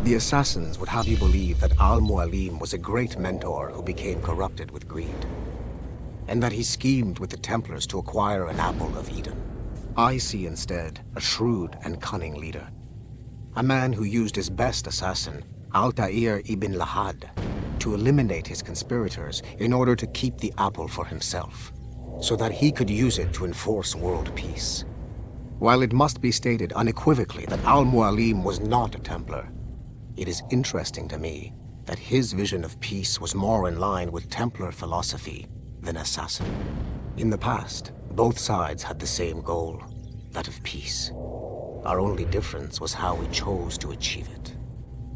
The assassins would have you believe that Al-Mualim was a great mentor who became corrupted with greed, and that he schemed with the Templars to acquire an apple of Eden. I see instead a shrewd and cunning leader, a man who used his best assassin, Altair ibn Lahad, to eliminate his conspirators in order to keep the apple for himself, so that he could use it to enforce world peace. While it must be stated unequivocally that Al-Mualim was not a Templar, it is interesting to me that his vision of peace was more in line with Templar philosophy than assassin. In the past, both sides had the same goal, that of peace. Our only difference was how we chose to achieve it.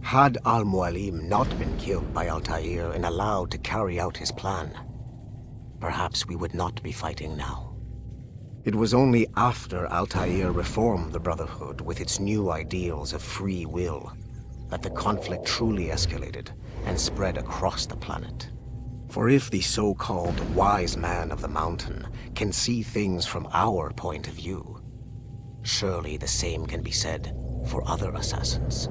Had Al-Mualim not been killed by Altair and allowed to carry out his plan, perhaps we would not be fighting now. It was only after Altair reformed the Brotherhood with its new ideals of free will that the conflict truly escalated and spread across the planet. For if the so-called wise man of the mountain can see things from our point of view, surely the same can be said for other assassins.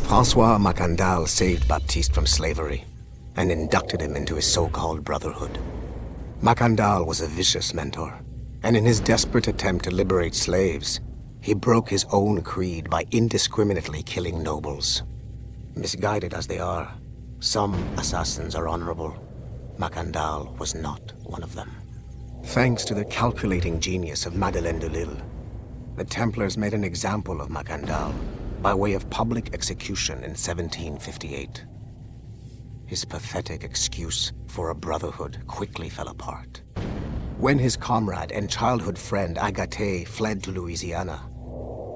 François Macandal saved Baptiste from slavery and inducted him into his so-called Brotherhood. Macandal was a vicious mentor, and in his desperate attempt to liberate slaves, he broke his own creed by indiscriminately killing nobles. Misguided as they are, some assassins are honorable. Macandal was not one of them. Thanks to the calculating genius of Madeleine de Lille, the Templars made an example of Macandal by way of public execution in 1758. His pathetic excuse for a brotherhood quickly fell apart. When his comrade and childhood friend Agathe fled to Louisiana,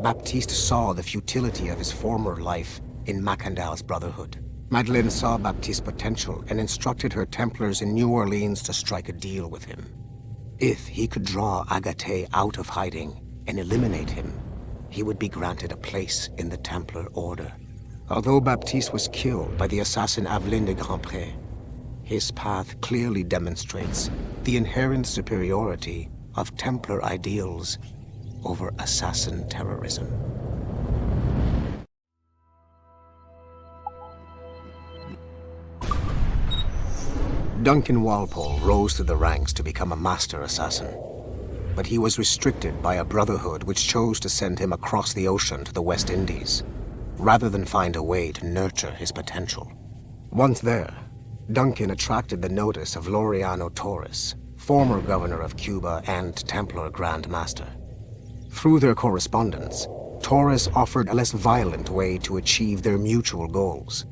Baptiste saw the futility of his former life in Macandal's brotherhood. Madeleine saw Baptiste's potential and instructed her Templars in New Orleans to strike a deal with him. If he could draw Agathe out of hiding and eliminate him, he would be granted a place in the Templar Order. Although Baptiste was killed by the assassin Aveline de Grandpré, his path clearly demonstrates the inherent superiority of Templar ideals over assassin terrorism. Duncan Walpole rose through the ranks to become a master assassin, but he was restricted by a brotherhood which chose to send him across the ocean to the West Indies, rather than find a way to nurture his potential. Once there, Duncan attracted the notice of Laureano Torres, former governor of Cuba and Templar Grand Master. Through their correspondence, Torres offered a less violent way to achieve their mutual goals,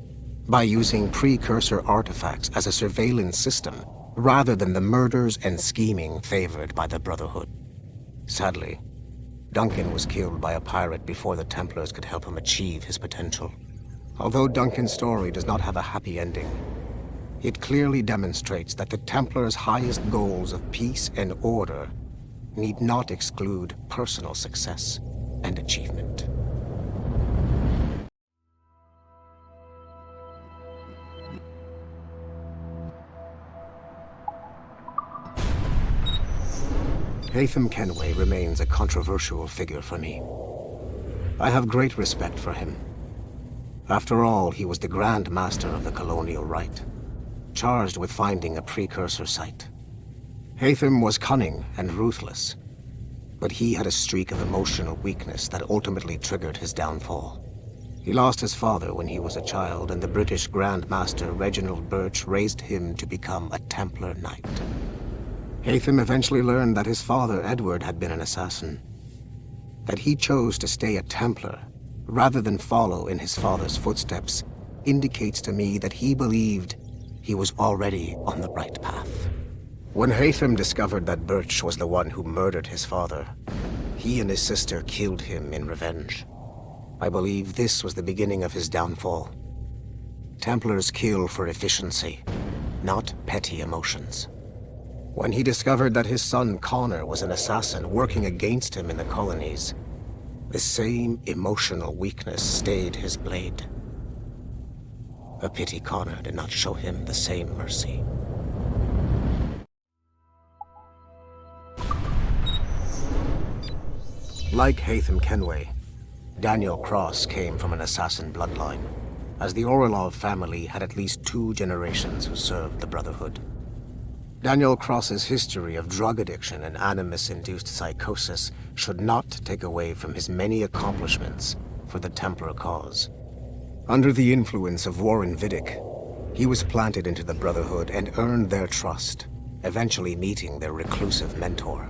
by using precursor artifacts as a surveillance system rather than the murders and scheming favored by the Brotherhood. Sadly, Duncan was killed by a pirate before the Templars could help him achieve his potential. Although Duncan's story does not have a happy ending, it clearly demonstrates that the Templars' highest goals of peace and order need not exclude personal success and achievement. Haytham Kenway remains a controversial figure for me. I have great respect for him. After all, he was the Grand Master of the Colonial Rite, charged with finding a precursor site. Haytham was cunning and ruthless, but he had a streak of emotional weakness that ultimately triggered his downfall. He lost his father when he was a child, and the British Grand Master Reginald Birch raised him to become a Templar Knight. Haytham eventually learned that his father, Edward, had been an assassin. That he chose to stay a Templar, rather than follow in his father's footsteps, indicates to me that he believed he was already on the right path. When Haytham discovered that Birch was the one who murdered his father, he and his sister killed him in revenge. I believe this was the beginning of his downfall. Templars kill for efficiency, not petty emotions. When he discovered that his son Connor was an assassin working against him in the colonies, the same emotional weakness stayed his blade. A pity Connor did not show him the same mercy. Like Haytham Kenway, Daniel Cross came from an assassin bloodline, as the Orlov family had at least 2 generations who served the Brotherhood. Daniel Cross's history of drug addiction and animus-induced psychosis should not take away from his many accomplishments for the Templar cause. Under the influence of Warren Vidic, he was planted into the Brotherhood and earned their trust, eventually meeting their reclusive mentor.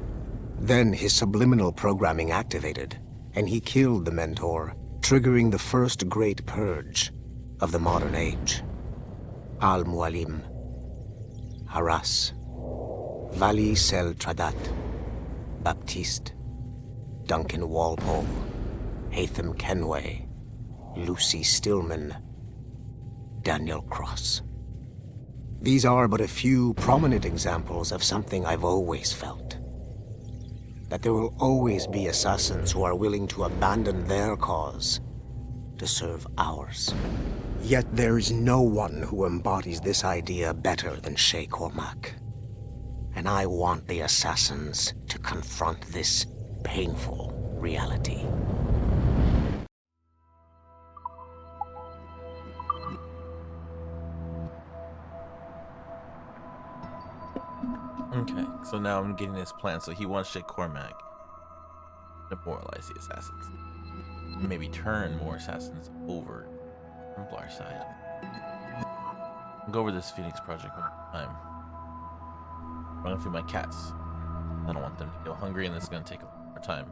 Then his subliminal programming activated, and he killed the mentor, triggering the first great purge of the modern age. Al-Mualim, Haras, Vali Sel Tradat, Baptiste, Duncan Walpole, Haytham Kenway, Lucy Stillman, Daniel Cross. These are but a few prominent examples of something I've always felt. That there will always be assassins who are willing to abandon their cause to serve ours. Yet there is no one who embodies this idea better than Shay Cormac. And I want the assassins to confront this painful reality. Okay, so now I'm getting his plan. So he wants Shay Cormac to demoralize the assassins. Maybe turn more assassins over to Templar side. I'll go over this Phoenix project one time. I'm gonna feed my cats. I don't want them to go hungry, and this is gonna take a lot more time.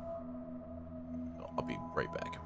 So I'll be right back.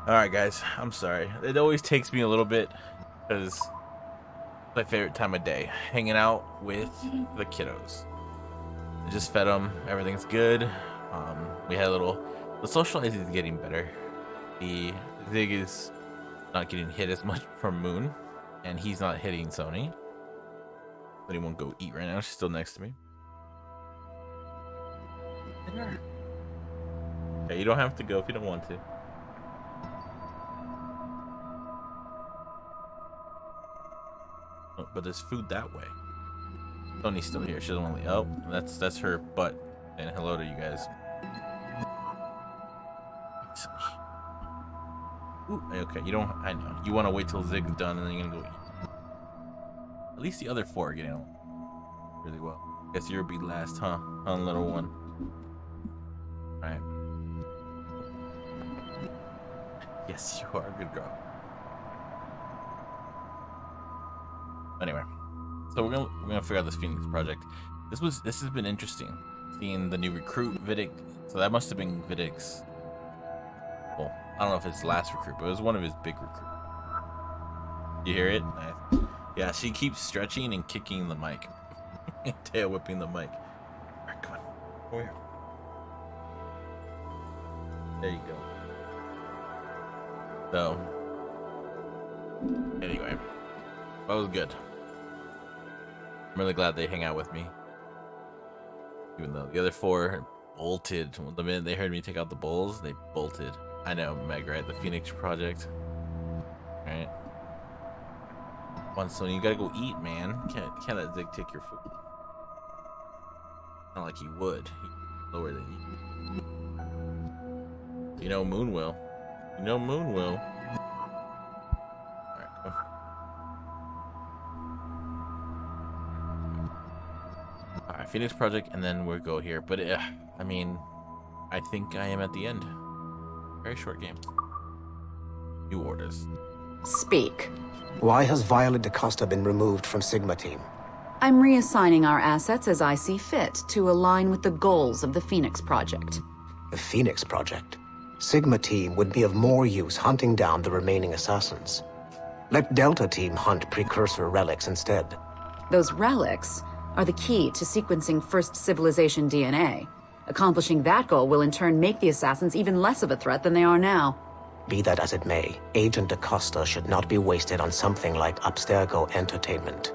All right, guys. I'm sorry. It always takes me a little bit because it's my favorite time of day, hanging out with the kiddos. I just fed them. Everything's good. We had a little. The socializing is getting better. The Zig is not getting hit as much from Moon, and he's not hitting Sony. But he won't go eat right now. She's still next to me. Yeah, you don't have to go if you don't want to. Oh, but there's food that way. Sony's still here. She doesn't want to leave. Oh, that's her butt. And hello to you guys. Ooh, okay, you don't. I know. You want to wait till Zig's done and then you're gonna go eat. At least the other four are getting along really well. Guess you'll be last, huh? On little one. Alright. Yes, you are a good girl. Anyway, so we're gonna figure out this Phoenix project. This has been interesting. Seeing the new recruit Vidic. So that must have been Vidic's. Well, I don't know if it's last recruit, but it was one of his big recruits. You hear it? Nice. Yeah, she keeps stretching and kicking the mic. Tail whipping the mic. Alright, come on. Over here. There you go. So, anyway, that was good. I'm really glad they hang out with me. Even though the other four bolted. The minute they heard me take out the bowls, they bolted. I know, Meg, right? The Phoenix Project. Alright. Come on, Sony, you gotta go eat, man. Can't let Zig take your food. Not like he would. He's lower than you. You know Moon will. You know Moon will. Alright, go. Alright, Phoenix Project, and then we'll go here. But, I mean, I think I am at the end. Very short game. New orders. Speak. Why has Violet DaCosta been removed from Sigma Team? I'm reassigning our assets as I see fit to align with the goals of the Phoenix Project. The Phoenix Project? Sigma Team would be of more use hunting down the remaining assassins. Let Delta Team hunt precursor relics instead. Those relics are the key to sequencing First Civilization DNA. Accomplishing that goal will in turn make the assassins even less of a threat than they are now. Be that as it may, Agent DaCosta should not be wasted on something like Abstergo Entertainment.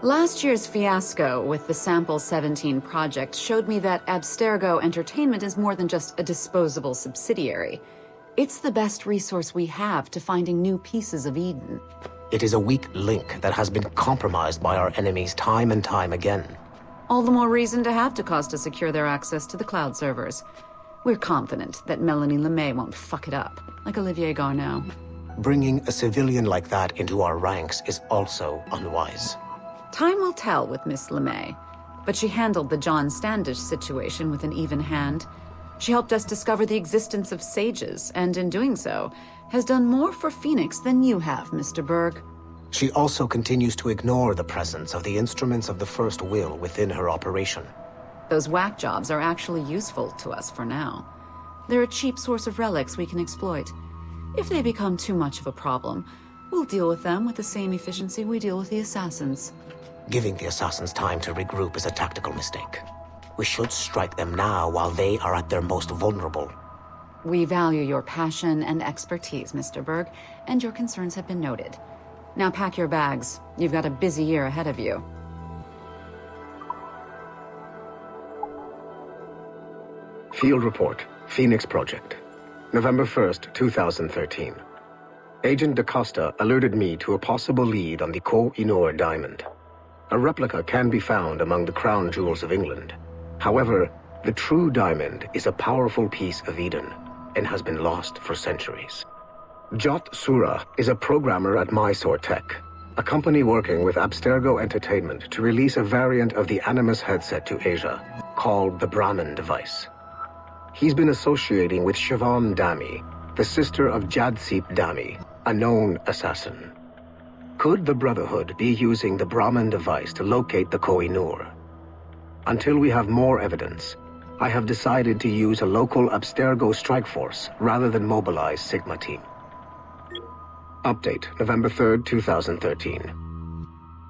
Last year's fiasco with the Sample 17 project showed me that Abstergo Entertainment is more than just a disposable subsidiary. It's the best resource we have to finding new pieces of Eden. It is a weak link that has been compromised by our enemies time and time again. All the more reason to have DaCosta secure their access to the cloud servers. We're confident that Melanie LeMay won't fuck it up, like Olivier Garneau. Bringing a civilian like that into our ranks is also unwise. Time will tell with Miss LeMay, but she handled the John Standish situation with an even hand. She helped us discover the existence of sages, and in doing so, has done more for Phoenix than you have, Mr. Berg. She also continues to ignore the presence of the instruments of the First Will within her operation. Those whack jobs are actually useful to us for now. They're a cheap source of relics we can exploit. If they become too much of a problem, we'll deal with them with the same efficiency we deal with the assassins. Giving the assassins time to regroup is a tactical mistake. We should strike them now while they are at their most vulnerable. We value your passion and expertise, Mr. Berg, and your concerns have been noted. Now pack your bags. You've got a busy year ahead of you. Field Report, Phoenix Project. November 1st, 2013. Agent DaCosta alerted me to a possible lead on the Koh-i-Noor diamond. A replica can be found among the crown jewels of England. However, the true diamond is a powerful piece of Eden and has been lost for centuries. Jot Sura is a programmer at Mysore Tech, a company working with Abstergo Entertainment to release a variant of the Animus headset to Asia, called the Brahman device. He's been associating with Siobhan Dami, the sister of Jadseep Dami, a known assassin. Could the Brotherhood be using the Brahman device to locate the Koh-i-Noor? Until we have more evidence, I have decided to use a local Abstergo strike force rather than mobilize Sigma Team. Update, November 3rd, 2013.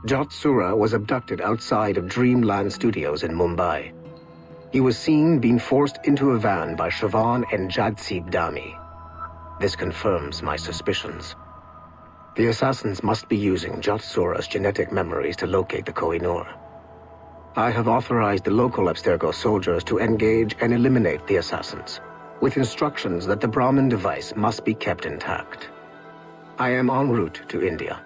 Jot Sura was abducted outside of Dreamland Studios in Mumbai. He was seen being forced into a van by Siobhan and Jadseep Dami. This confirms my suspicions. The assassins must be using Jot Sura's genetic memories to locate the Kohinoor. I have authorized the local Abstergo soldiers to engage and eliminate the assassins, with instructions that the Brahmin device must be kept intact. I am en route to India.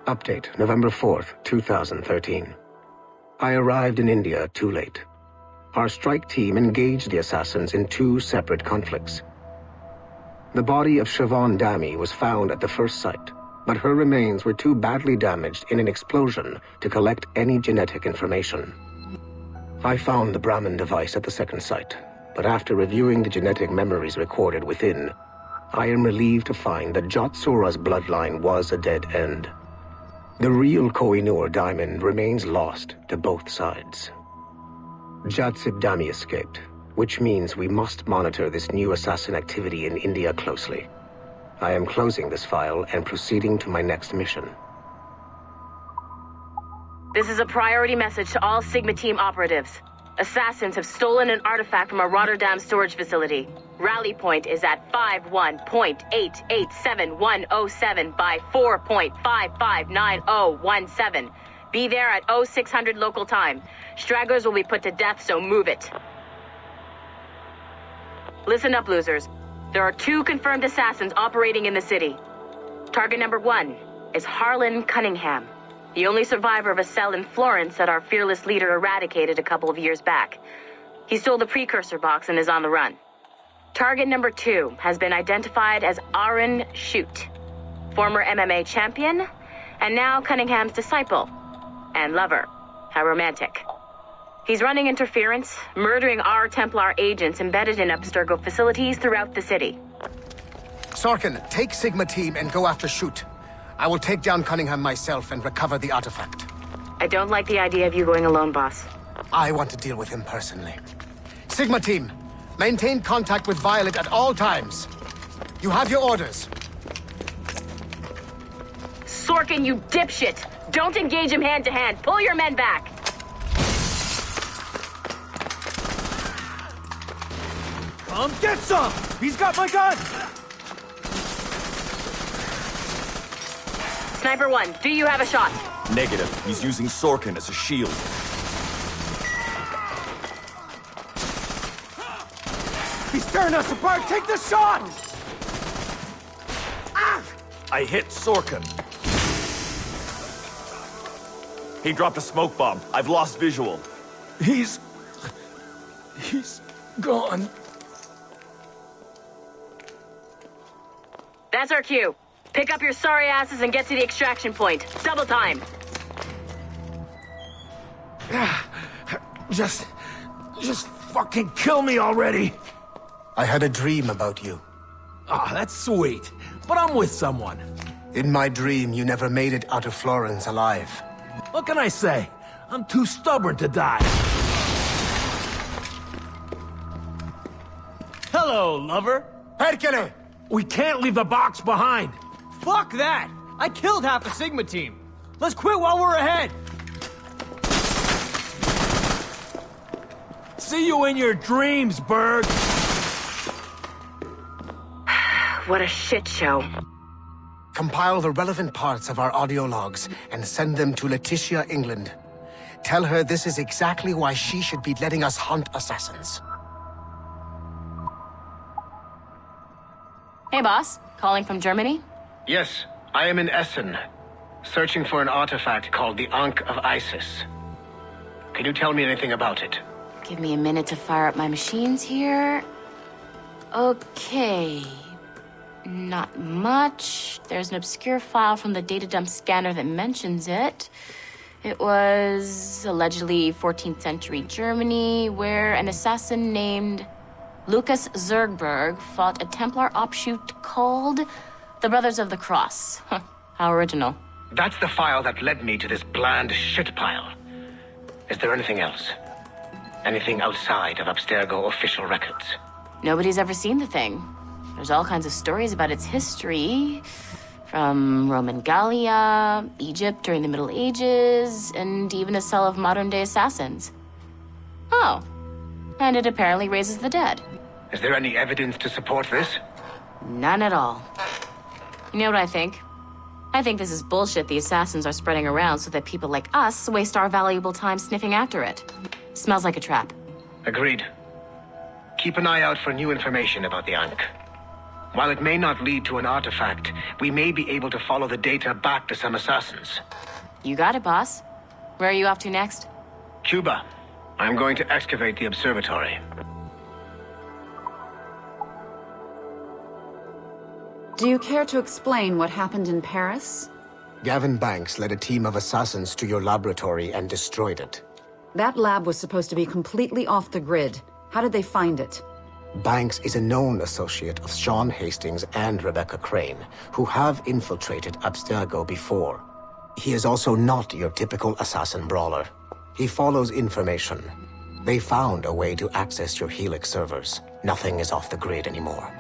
Update, November 4th, 2013. I arrived in India too late. Our strike team engaged the assassins in 2 separate conflicts. The body of Siobhan Dami was found at the first site, but her remains were too badly damaged in an explosion to collect any genetic information. I found the Brahmin device at the second site, but after reviewing the genetic memories recorded within, I am relieved to find that Jot Sura's bloodline was a dead end. The real Kohinoor diamond remains lost to both sides. Jadseep Dami escaped, which means we must monitor this new assassin activity in India closely. I am closing this file and proceeding to my next mission. This is a priority message to all Sigma Team operatives. Assassins have stolen an artifact from a Rotterdam storage facility. Rally point is at 51.887107 by 4.559017. Be there at 0600 local time. Stragglers will be put to death, so move it. Listen up, losers. There are 2 confirmed assassins operating in the city. Target number 1 is Harlan Cunningham, the only survivor of a cell in Florence that our fearless leader eradicated a couple of years back. He stole the precursor box and is on the run. Target number 2 has been identified as Aaron Shute, former MMA champion, and now Cunningham's disciple and lover. How romantic. He's running interference, murdering our Templar agents embedded in Abstergo facilities throughout the city. Sorkin, take Sigma Team and go after Shute. I will take down Cunningham myself and recover the artifact. I don't like the idea of you going alone, boss. I want to deal with him personally. Sigma Team, maintain contact with Violet at all times. You have your orders. Sorkin, you dipshit! Don't engage him hand-to-hand. Pull your men back. Get some! He's got my gun! Sniper 1, do you have a shot? Negative. He's using Sorkin as a shield. He's tearing us apart! Take the shot! Ah! I hit Sorkin. He dropped a smoke bomb. I've lost visual. He's gone. That's our cue. Pick up your sorry asses and get to the extraction point. Double time. Just fucking kill me already. I had a dream about you. Ah, that's sweet. But I'm with someone. In my dream, you never made it out of Florence alive. What can I say? I'm too stubborn to die. Hello, lover. Hercule! We can't leave the box behind. Fuck that! I killed half the Sigma team. Let's quit while we're ahead. See you in your dreams, Berg. What a shit show. Compile the relevant parts of our audio logs and send them to Letitia, England. Tell her this is exactly why she should be letting us hunt assassins. Hey, boss. Calling from Germany? Yes, I am in Essen, searching for an artifact called the Ankh of Isis. Can you tell me anything about it? Give me a minute to fire up my machines here. Okay. Not much. There's an obscure file from the data dump scanner that mentions it. It was allegedly 14th century Germany, where an assassin named Lucas Zergberg fought a Templar offshoot called the Brothers of the Cross. How original. That's the file that led me to this bland shit pile. Is there anything else? Anything outside of Abstergo official records? Nobody's ever seen the thing. There's all kinds of stories about its history. From Roman Gallia, Egypt during the Middle Ages, and even a cell of modern-day assassins. Oh, and it apparently raises the dead. Is there any evidence to support this? None at all. You know what I think? I think this is bullshit the assassins are spreading around so that people like us waste our valuable time sniffing after it. Smells like a trap. Agreed. Keep an eye out for new information about the Ankh. While it may not lead to an artifact, we may be able to follow the data back to some assassins. You got it, boss. Where are you off to next? Cuba. I'm going to excavate the observatory. Do you care to explain what happened in Paris? Gavin Banks led a team of assassins to your laboratory and destroyed it. That lab was supposed to be completely off the grid. How did they find it? Banks is a known associate of Sean Hastings and Rebecca Crane, who have infiltrated Abstergo before. He is also not your typical assassin brawler. He follows information. They found a way to access your Helix servers. Nothing is off the grid anymore.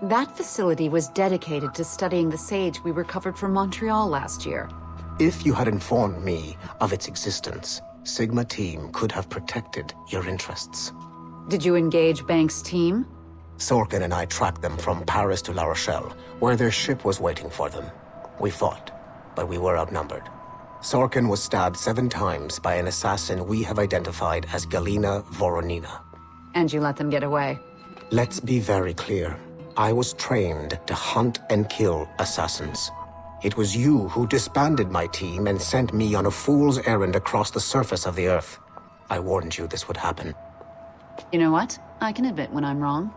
That facility was dedicated to studying the sage we recovered from Montreal last year. If you had informed me of its existence, Sigma Team could have protected your interests. Did you engage Banks' team? Sorkin and I tracked them from Paris to La Rochelle, where their ship was waiting for them. We fought, but we were outnumbered. Sorkin was stabbed 7 times by an assassin we have identified as Galina Voronina. And you let them get away? Let's be very clear. I was trained to hunt and kill assassins. It was you who disbanded my team and sent me on a fool's errand across the surface of the Earth. I warned you this would happen. You know what? I can admit when I'm wrong.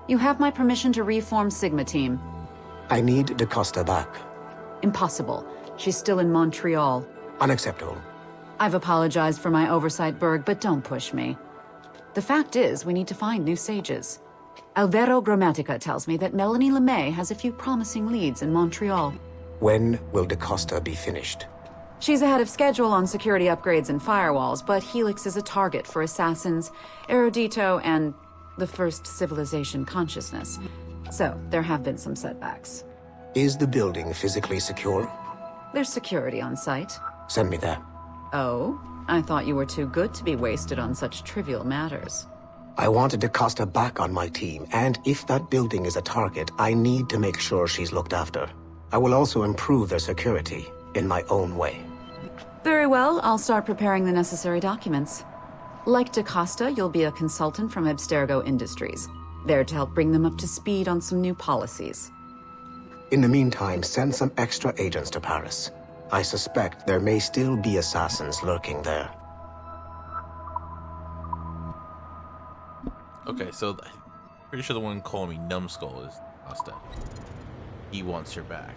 You have my permission to reform Sigma Team. I need DaCosta back. Impossible. She's still in Montreal. Unacceptable. I've apologized for my oversight, Berg, but don't push me. The fact is, we need to find new sages. Alvaro Grammatica tells me that Melanie LeMay has a few promising leads in Montreal. When will DaCosta be finished? She's ahead of schedule on security upgrades and firewalls, but Helix is a target for assassins, Erudito, and the first civilization consciousness. So, there have been some setbacks. Is the building physically secure? There's security on site. Send me there. Oh? I thought you were too good to be wasted on such trivial matters. I wanted DaCosta back on my team, and if that building is a target, I need to make sure she's looked after. I will also improve their security in my own way. Very well, I'll start preparing the necessary documents. Like DaCosta, you'll be a consultant from Abstergo Industries, there to help bring them up to speed on some new policies. In the meantime, send some extra agents to Paris. I suspect there may still be assassins lurking there. Okay, so pretty sure the one calling me Numbskull is Costa. He wants her back.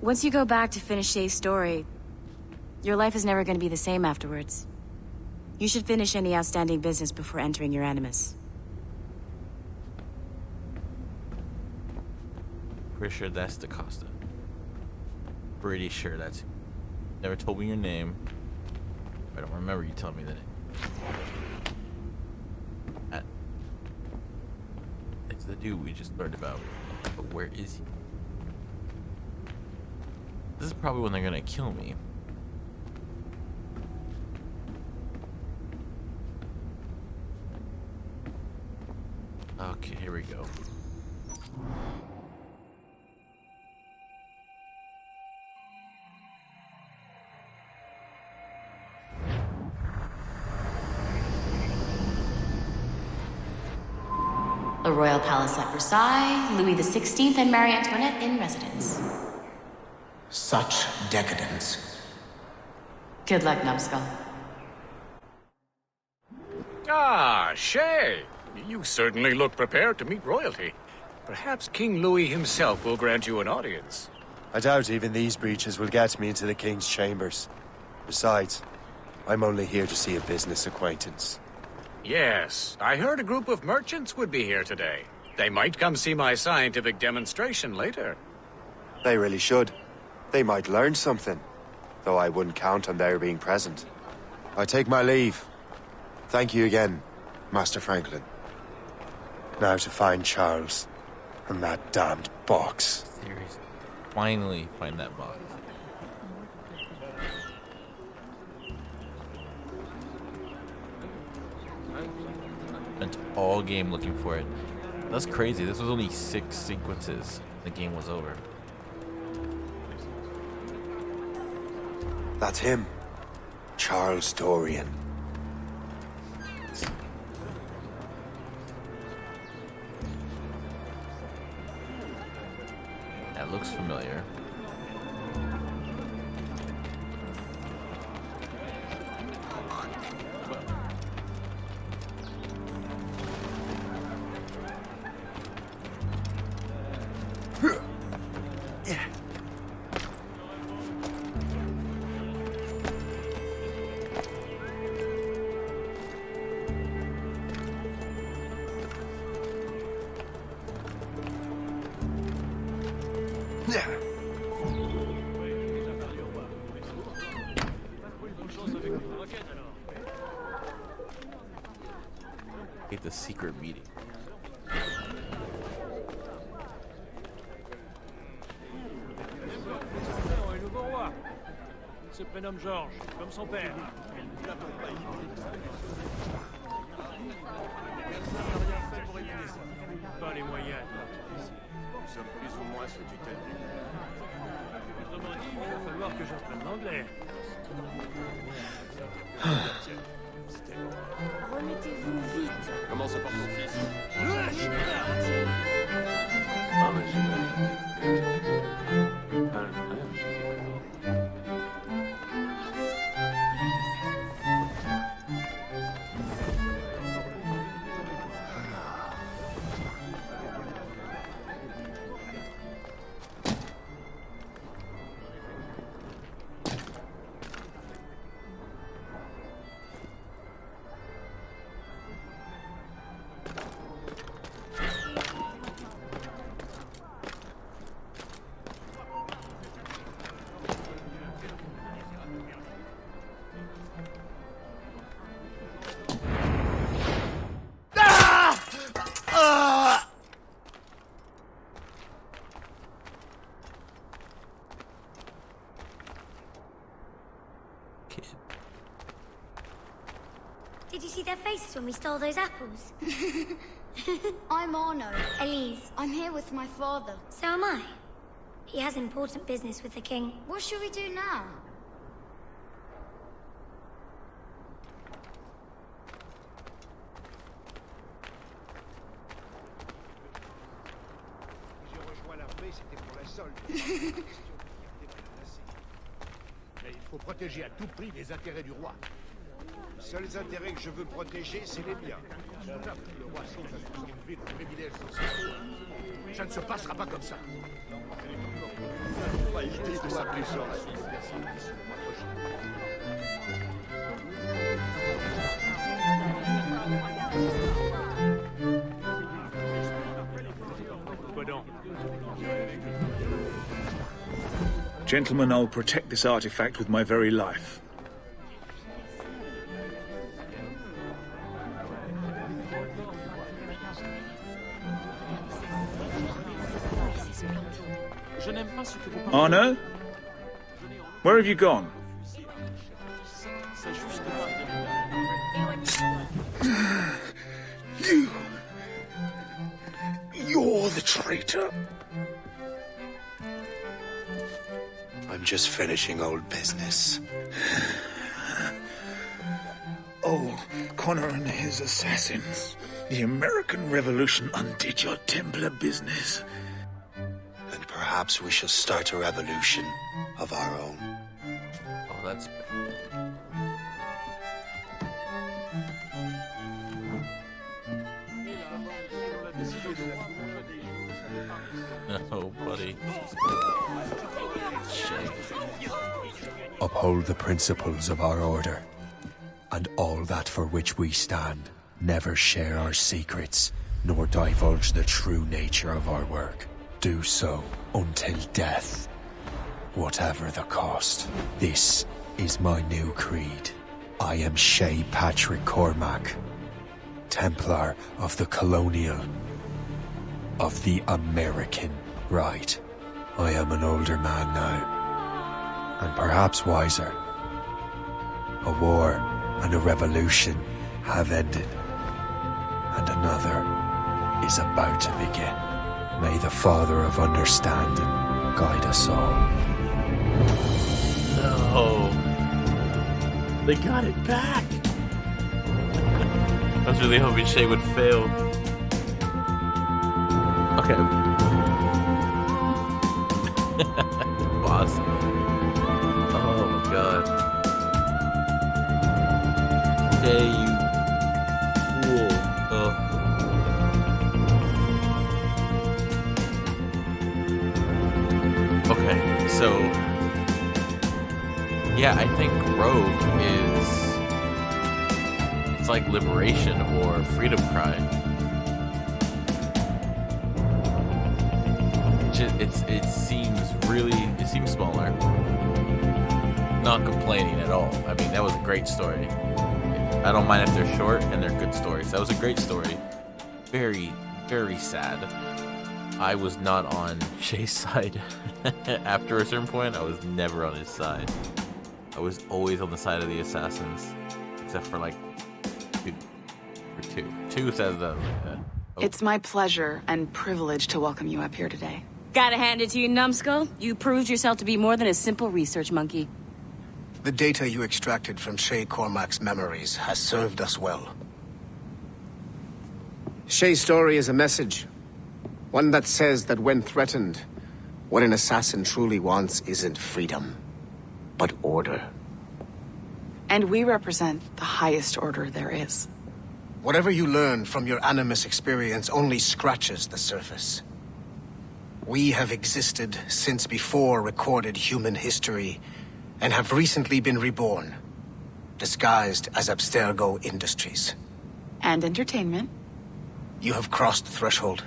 Once you go back to finish Shay's story, your life is never going to be the same afterwards. You should finish any outstanding business before entering your animus. Pretty sure that's DaCosta. Pretty sure that's... Never told me your name. I don't remember you telling me that. It's the dude we just learned about. But where is he? This is probably when they're gonna kill me. Okay, here we go. The Royal Palace at Versailles, Louis XVI and Marie Antoinette in residence. Such decadence. Good luck, Numbskull. Ah, Shay. You certainly look prepared to meet royalty. Perhaps King Louis himself will grant you an audience. I doubt even these breaches will get me into the king's chambers. Besides, I'm only here to see a business acquaintance. Yes, I heard a group of merchants would be here today. They might come see my scientific demonstration later. They really should. They might learn something, though I wouldn't count on their being present. I take my leave. Thank you again, Master Franklin. Now to find Charles and that damned box. Seriously. Finally find that box. Spent all game looking for it. That's crazy. This was only 6 sequences. The game was over. That's him. Charles Dorian. That looks familiar. The secret meeting. Il se prénomme Georges, comme son père. Pas les moyens. Nous sommes plus ou moins sous tutelle. Autrement dit, il va falloir que j'apprenne l'anglais. Remettez-vous vite. Comment se porte ton fils? Did you see their faces when we stole those apples? I'm Arno. Elise. I'm here with my father. So am I. He has important business with the king. What should we do now? Mais il faut protéger à tout prix les intérêts du roi. Les seuls intérêts que je veux protéger, c'est les miens. Le roi songe à ce qu'il fait de privilèges sociaux. Ça ne se passera pas comme ça. On va éviter de s'appeler Georges. Gentlemen, I'll protect this artifact with my very life. Arno? Where have you gone? You're the traitor. I'm just finishing old business. Oh, Connor and his assassins. The American Revolution undid your Templar business. Then perhaps we shall start a revolution of our own. Oh, that's bad. No, buddy. Uphold the principles of our order, and all that for which we stand. Never share our secrets, nor divulge the true nature of our work. do so until death, whatever the cost. This is my new creed. I am Shay Patrick Cormac, Templar of the Colonial, of the American right. I am an older man now, and perhaps wiser. A war and a revolution have ended, and another is about to begin. May the Father of Understanding guide us all. No. They got it back. I was really hoping Shay would fail. Okay. Boss. Oh my god. Shay, you fool. Oh. Okay, so yeah, I think Rogue is, it's like Liberation or Freedom Cry. It seems smaller. Not complaining at all. I mean, that was a great story. I don't mind if they're short and they're good stories. That was a great story. Very, very sad. I was not on Shay's side. After a certain point, I was never on his side. I was always on the side of the assassins, except for like two. Two says that. It's my pleasure and privilege to welcome you up here today. Gotta hand it to you, numbskull. You proved yourself to be more than a simple research monkey. The data you extracted from Shay Cormac's memories has served us well. Shay's story is a message. One that says that when threatened, what an assassin truly wants isn't freedom, but order. And we represent the highest order there is. Whatever you learn from your Animus experience only scratches the surface. We have existed since before recorded human history, and have recently been reborn, disguised as Abstergo Industries. And entertainment. You have crossed the threshold,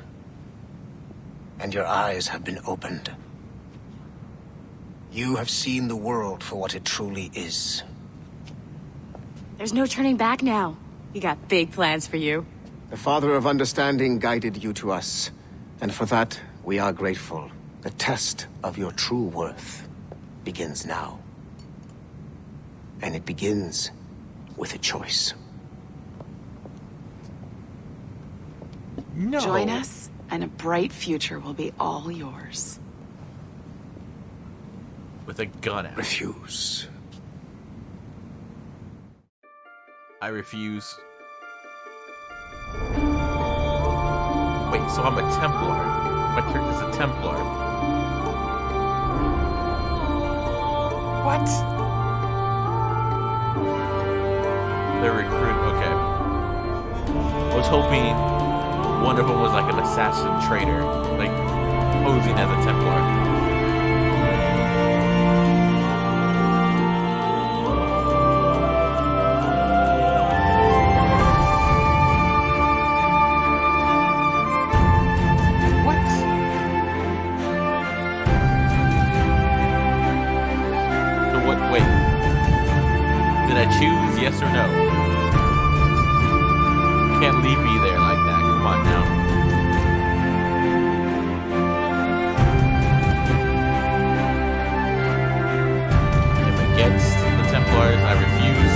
and your eyes have been opened. You have seen the world for what it truly is. There's no turning back now. We got big plans for you. The Father of Understanding guided you to us, and for that, we are grateful. The test of your true worth begins now. And it begins with a choice. No. Join us, and a bright future will be all yours. With a gun out. Refuse. I refuse. Wait, so I'm a Templar. My character is a Templar. What? They're recruiting. Okay. I was hoping one of them was like an assassin traitor, like posing as a Templar. Wait, did I choose yes or no? Can't leave me there like that. Come on now. I'm against the Templars. I refuse.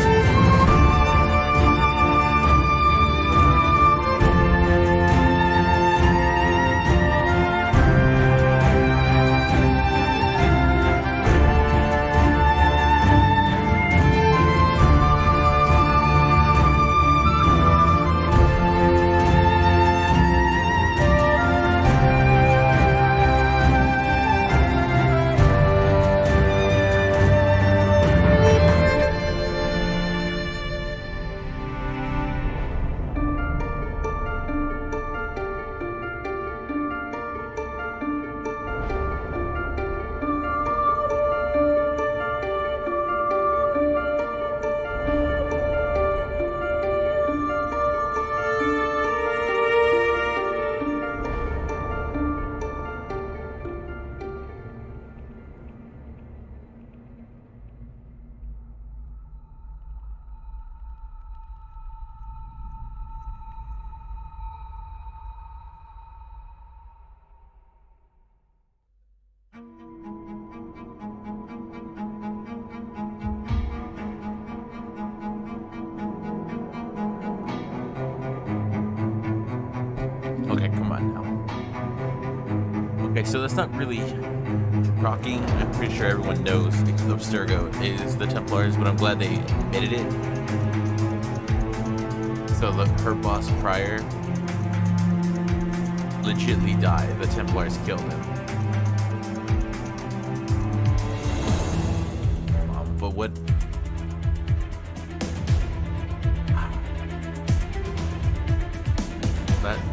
Okay, so that's not really shocking. I'm pretty sure everyone knows Abstergo is the Templars, but I'm glad they admitted it. So her boss Prior legitly died. The Templars killed him. But what?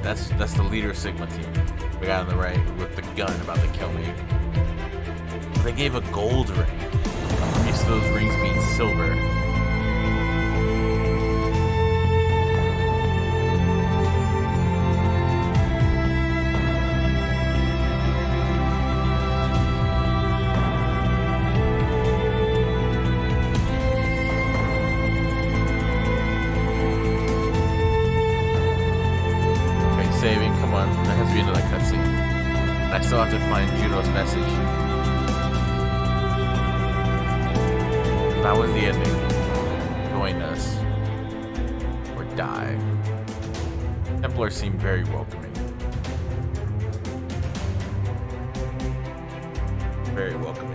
That's the leader of Sigma team. The guy on the right with the gun about to kill me. They gave a gold ring. I'm used to those rings being silver. Saving, come on, that has to be another cutscene. I still have to find Juno's message. That was the ending. Join us or die. Templars seem very welcoming. Very welcoming.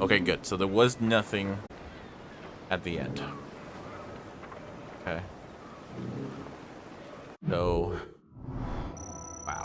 Okay, good. So there was nothing at the end. Okay. So